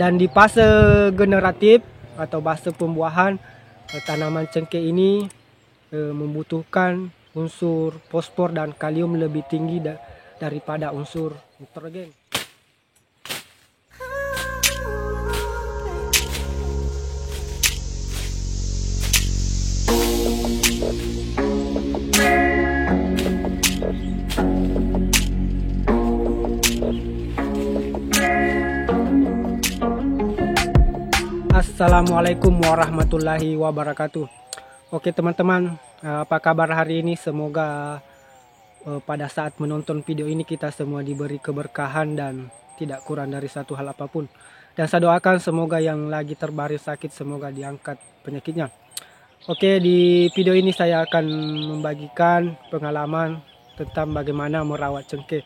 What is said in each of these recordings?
Dan di fase generatif atau fase pembuahan, tanaman cengkeh ini membutuhkan unsur fosfor dan kalium lebih tinggi daripada unsur nitrogen. Assalamualaikum warahmatullahi wabarakatuh. Oke teman-teman, apa kabar hari ini? Semoga pada saat menonton video ini kita semua diberi keberkahan dan tidak kurang dari satu hal apapun. Dan saya doakan semoga yang lagi terbaring sakit semoga diangkat penyakitnya. Oke, di video ini saya akan membagikan pengalaman tentang bagaimana merawat cengkeh.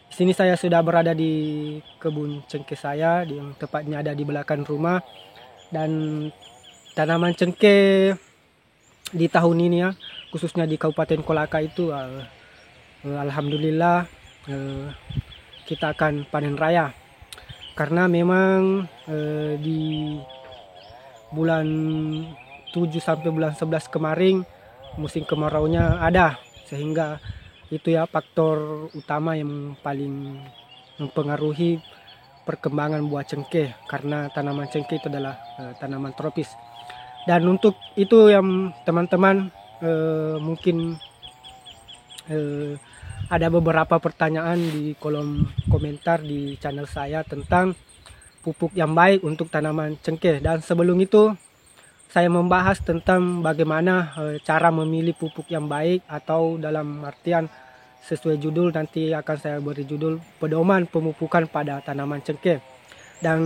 Di sini saya sudah berada di kebun cengkeh saya, yang tepatnya ada di belakang rumah. Dan tanaman cengkeh di tahun ini ya, khususnya di Kabupaten Kolaka itu alhamdulillah kita akan panen raya. Karena memang di bulan 7 sampai bulan 11 kemarin musim kemaraunya ada, sehingga itu ya faktor utama yang paling mempengaruhi perkembangan buah cengkeh, karena tanaman cengkeh itu adalah tanaman tropis. Dan untuk itu yang teman-teman mungkin ada beberapa pertanyaan di kolom komentar di channel saya tentang pupuk yang baik untuk tanaman cengkeh. Dan sebelum itu saya membahas tentang bagaimana cara memilih pupuk yang baik, atau dalam artian sesuai judul nanti akan saya beri judul pedoman pemupukan pada tanaman cengkeh. Dan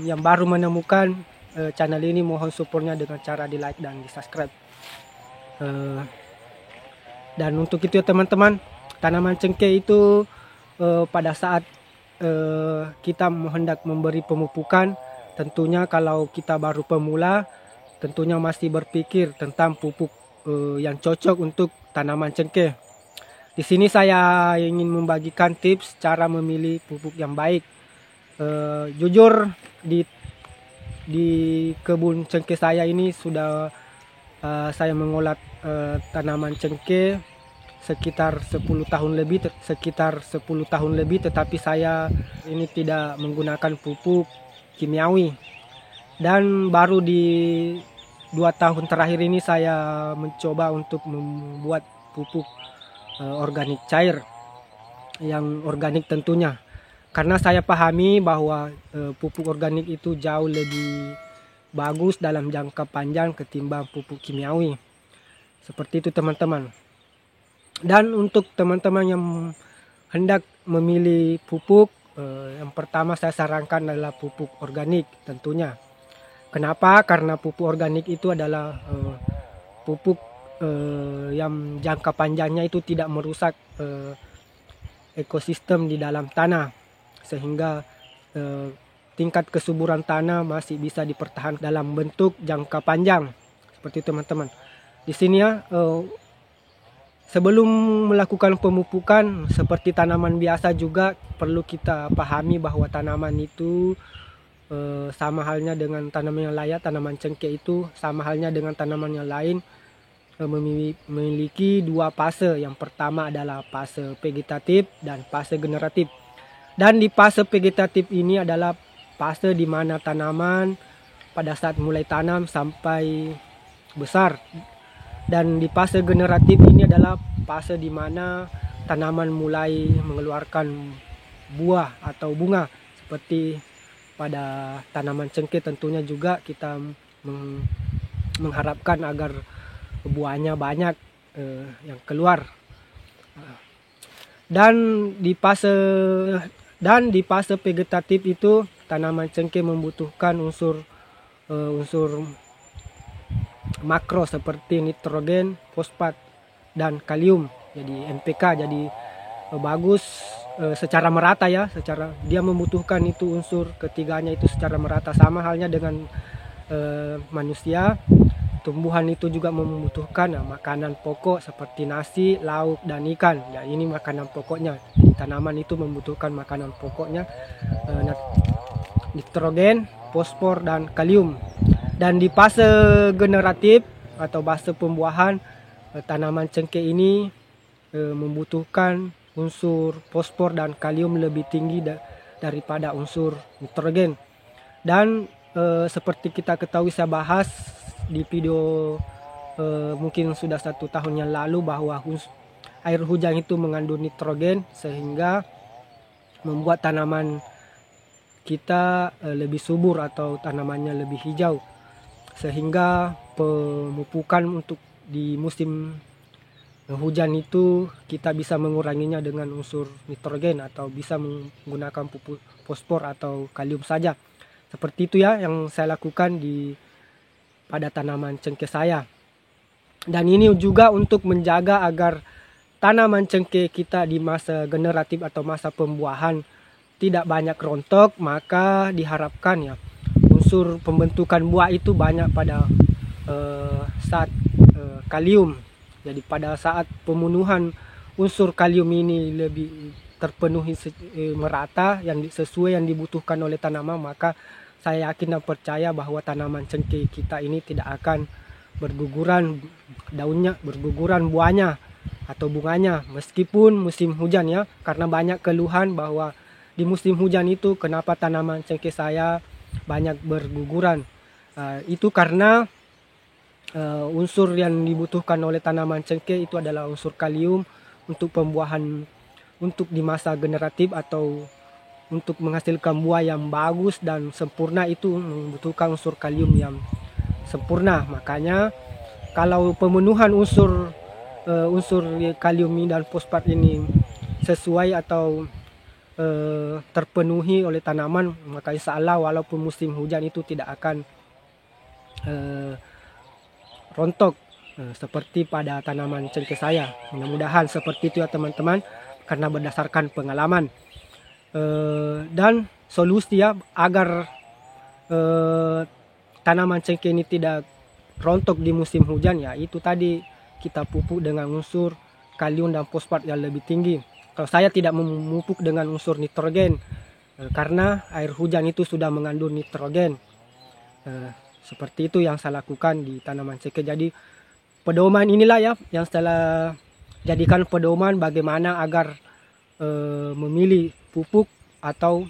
yang baru menemukan channel ini mohon supportnya dengan cara di like dan di subscribe. Dan untuk itu ya teman-teman, tanaman cengkeh itu pada saat kita hendak memberi pemupukan, tentunya kalau kita baru pemula tentunya masih berpikir tentang pupuk yang cocok untuk tanaman cengkeh. Di sini saya ingin membagikan tips cara memilih pupuk yang baik. Jujur di kebun cengkeh saya ini sudah saya mengolah tanaman cengkeh sekitar 10 tahun lebih, tetapi saya ini tidak menggunakan pupuk kimiawi. Dan baru di 2 tahun terakhir ini saya mencoba untuk membuat pupuk organik cair, yang organik tentunya, karena saya pahami bahwa pupuk organik itu jauh lebih bagus dalam jangka panjang ketimbang pupuk kimiawi. Seperti itu teman-teman. Dan untuk teman-teman yang hendak memilih pupuk, yang pertama saya sarankan adalah pupuk organik tentunya. Kenapa? Karena pupuk organik itu adalah pupuk yang jangka panjangnya itu tidak merusak ekosistem di dalam tanah, sehingga tingkat kesuburan tanah masih bisa dipertahankan dalam bentuk jangka panjang. Seperti itu teman-teman. Di sini ya, sebelum melakukan pemupukan seperti tanaman biasa juga perlu kita pahami bahwa tanaman itu sama halnya dengan tanaman yang lain. Tanaman cengkeh itu sama halnya dengan tanaman yang lain, memiliki 2 fase. Yang pertama adalah fase vegetatif dan fase generatif. Dan di fase vegetatif ini adalah fase di mana tanaman pada saat mulai tanam sampai besar. Dan di fase generatif ini adalah fase di mana tanaman mulai mengeluarkan buah atau bunga. Seperti pada tanaman cengkeh tentunya juga kita mengharapkan agar buahnya banyak yang keluar. Dan di fase vegetatif itu tanaman cengkeh membutuhkan unsur makro seperti nitrogen, fosfat dan kalium, jadi NPK. Jadi bagus secara merata ya, dia membutuhkan itu unsur ketiganya itu secara merata, sama halnya dengan manusia. Tumbuhan itu juga membutuhkan makanan pokok seperti nasi, lauk, dan ikan. Ya, ini makanan pokoknya. Tanaman itu membutuhkan makanan pokoknya nitrogen, fosfor dan kalium. Dan di fase generatif atau fase pembuahan, tanaman cengkeh ini membutuhkan unsur fosfor dan kalium lebih tinggi daripada unsur nitrogen. Dan seperti kita ketahui, saya bahas di video mungkin sudah 1 tahun yang lalu bahwa air hujan itu mengandung nitrogen, sehingga membuat tanaman kita lebih subur atau tanamannya lebih hijau, sehingga pemupukan untuk di musim hujan itu kita bisa menguranginya dengan unsur nitrogen atau bisa menggunakan pupuk fosfor atau kalium saja. Seperti itu ya yang saya lakukan pada tanaman cengkeh saya. Dan ini juga untuk menjaga agar tanaman cengkeh kita di masa generatif atau masa pembuahan tidak banyak rontok, maka diharapkan ya unsur pembentukan buah itu banyak pada saat kalium. Jadi pada saat pemenuhan unsur kalium ini lebih terpenuhi merata yang sesuai yang dibutuhkan oleh tanaman, maka saya yakin dan percaya bahwa tanaman cengkeh kita ini tidak akan berguguran daunnya, berguguran buahnya atau bunganya meskipun musim hujan ya. Karena banyak keluhan bahwa di musim hujan itu kenapa tanaman cengkeh saya banyak berguguran. Itu karena unsur yang dibutuhkan oleh tanaman cengkeh itu adalah unsur kalium untuk pembuahan, untuk di masa generatif atau untuk menghasilkan buah yang bagus dan sempurna itu membutuhkan unsur kalium yang sempurna. Makanya kalau pemenuhan unsur kalium dan fosfat ini sesuai atau terpenuhi oleh tanaman, maka insya Allah walaupun musim hujan itu tidak akan rontok seperti pada tanaman cengkeh saya. Mudah-mudahan seperti itu ya teman-teman, karena berdasarkan pengalaman. Dan solusi ya agar tanaman cengkeh ini tidak rontok di musim hujan, ya itu tadi kita pupuk dengan unsur kalium dan fosfat yang lebih tinggi. Kalau saya tidak memupuk dengan unsur nitrogen karena air hujan itu sudah mengandung nitrogen. Seperti itu yang saya lakukan di tanaman cengkeh. Jadi pedoman inilah ya yang saya jadikan pedoman bagaimana agar memilih pupuk atau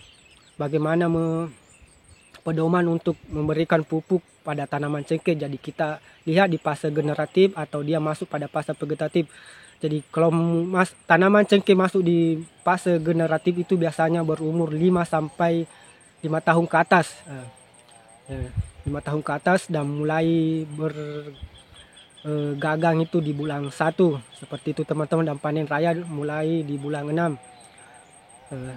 bagaimana pedoman untuk memberikan pupuk pada tanaman cengkeh. Jadi kita lihat di fase generatif atau dia masuk pada fase vegetatif. Jadi kalau tanaman cengkeh masuk di fase generatif itu biasanya berumur 5 sampai 5 tahun ke atas. 5 tahun ke atas dan mulai bergagang itu di bulan 1 seperti itu teman-teman, dan panen raya mulai di bulan 6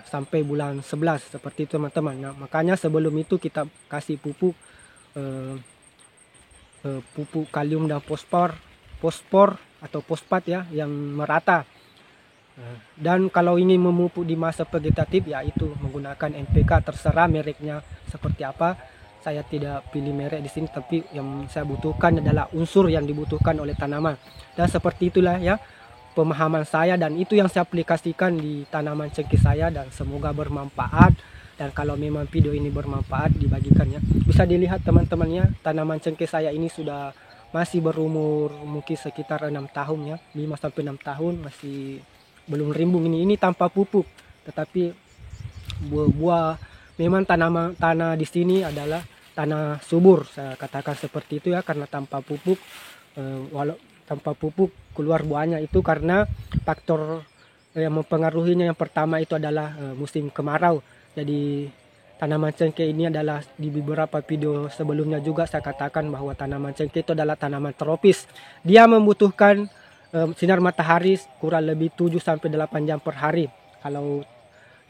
sampai bulan 11 seperti itu teman-teman. Nah, makanya sebelum itu kita kasih pupuk kalium dan fosfor atau fosfat ya yang merata. Dan kalau ini memupuk di masa vegetatif ya itu menggunakan NPK, terserah mereknya seperti apa. Saya tidak pilih merek di sini, tapi yang saya butuhkan adalah unsur yang dibutuhkan oleh tanaman. Dan seperti itulah ya pemahaman saya, dan itu yang saya aplikasikan di tanaman cengkeh saya, dan semoga bermanfaat. Dan kalau memang video ini bermanfaat, dibagikannya. Bisa dilihat teman-temannya, tanaman cengkeh saya ini sudah masih berumur mungkin sekitar 6 tahun ya, 5 sampai 6 tahun masih belum rimbung ini tanpa pupuk. Tetapi buah memang tanah di sini adalah tanah subur, saya katakan seperti itu ya, karena tanpa pupuk tanpa pupuk keluar buahnya itu karena faktor yang mempengaruhinya. Yang pertama itu adalah musim kemarau. Jadi tanaman cengkeh ini adalah di beberapa video sebelumnya juga saya katakan bahwa tanaman cengkeh itu adalah tanaman tropis. Dia membutuhkan sinar matahari kurang lebih 7 sampai 8 jam per hari. Kalau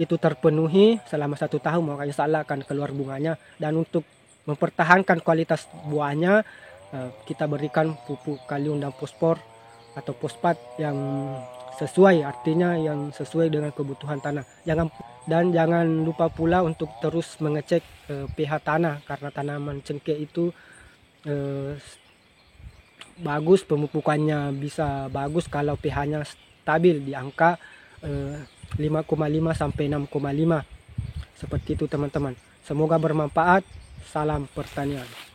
itu terpenuhi selama 1 tahun, maka insya Allah akan keluar bunganya. Dan untuk mempertahankan kualitas buahnya, kita berikan pupuk kalium dan fosfor atau fosfat yang sesuai, artinya yang sesuai dengan kebutuhan tanah. Jangan lupa pula untuk terus mengecek pH tanah, karena tanaman cengkeh itu bagus, pemupukannya bisa bagus kalau pH-nya stabil di angka 5,5 sampai 6,5. Seperti itu teman-teman. Semoga bermanfaat. Salam pertanian.